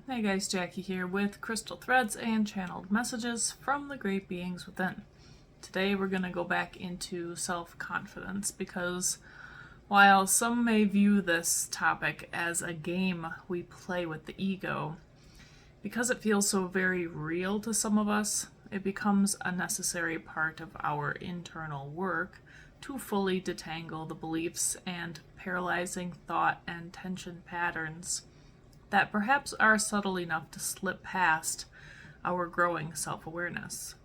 Hey guys, Jackie here with Crystal Threads and Channeled Messages from the Great Beings Within. Today we're going to go back into self-confidence because while some may view this topic as a game we play with the ego, because it feels so very real to some of us, it becomes a necessary part of our internal work to fully detangle the beliefs and paralyzing thought and tension patterns that perhaps are subtle enough to slip past our growing self-awareness.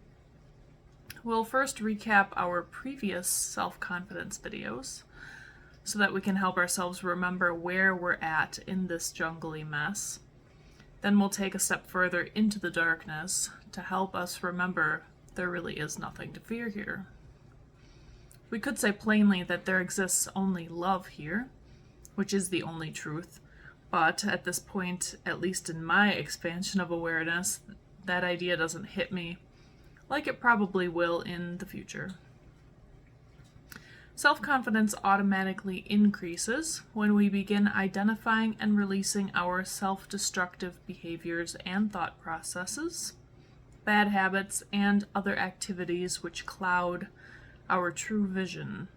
We'll first recap our previous self-confidence videos so that we can help ourselves remember where we're at in this jungly mess. Then we'll take a step further into the darkness to help us remember there really is nothing to fear here. We could say plainly that there exists only love here, which is the only truth. But at this point, at least in my expansion of awareness, that idea doesn't hit me like it probably will in the future. Self-confidence automatically increases when we begin identifying and releasing our self-destructive behaviors and thought processes, bad habits, and other activities which cloud our true vision,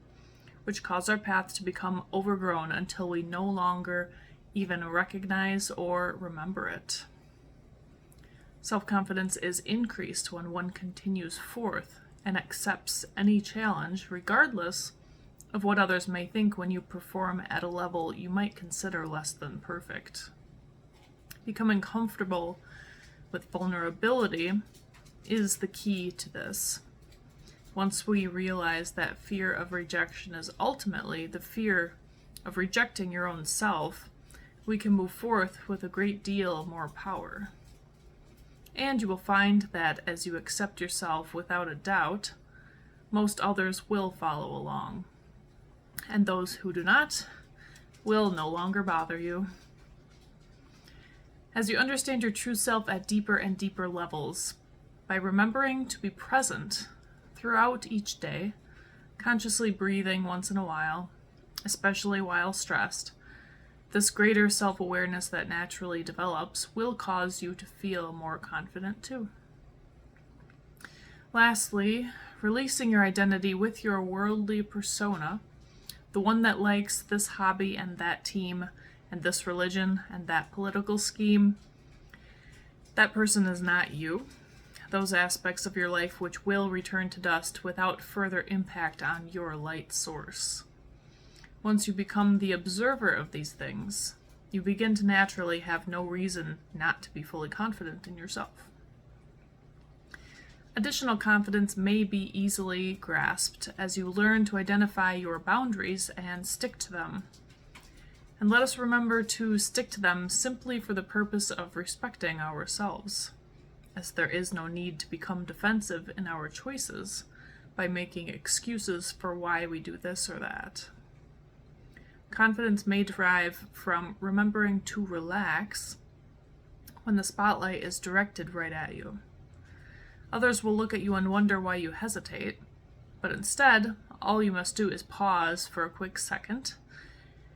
which cause our path to become overgrown until we no longer even recognize or remember it. Self-confidence is increased when one continues forth and accepts any challenge, regardless of what others may think when you perform at a level you might consider less than perfect. Becoming comfortable with vulnerability is the key to this. Once we realize that fear of rejection is ultimately the fear of rejecting your own self, we can move forth with a great deal more power. And you will find that as you accept yourself without a doubt, most others will follow along. And those who do not will no longer bother you. As you understand your true self at deeper and deeper levels, by remembering to be present throughout each day, consciously breathing once in a while, especially while stressed, this greater self-awareness that naturally develops will cause you to feel more confident too. Lastly, releasing your identity with your worldly persona, the one that likes this hobby and that team and this religion and that political scheme, that person is not you. Those aspects of your life which will return to dust without further impact on your light source. Once you become the observer of these things, you begin to naturally have no reason not to be fully confident in yourself. Additional confidence may be easily grasped as you learn to identify your boundaries and stick to them. And let us remember to stick to them simply for the purpose of respecting ourselves, as there is no need to become defensive in our choices by making excuses for why we do this or that. Confidence may derive from remembering to relax when the spotlight is directed right at you. Others will look at you and wonder why you hesitate, but instead, all you must do is pause for a quick second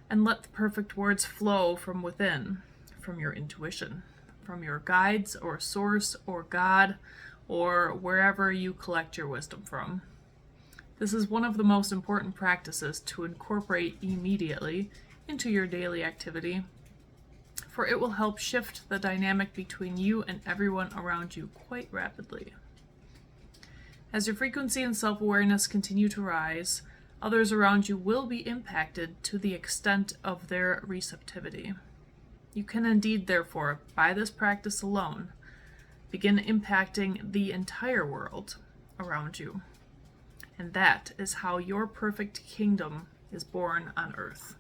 and let the perfect words flow from within, from your intuition, from your guides or source or God or wherever you collect your wisdom from. This is one of the most important practices to incorporate immediately into your daily activity, for it will help shift the dynamic between you and everyone around you quite rapidly. As your frequency and self-awareness continue to rise, others around you will be impacted to the extent of their receptivity. You can indeed, therefore, by this practice alone, begin impacting the entire world around you. And that is how your perfect kingdom is born on earth.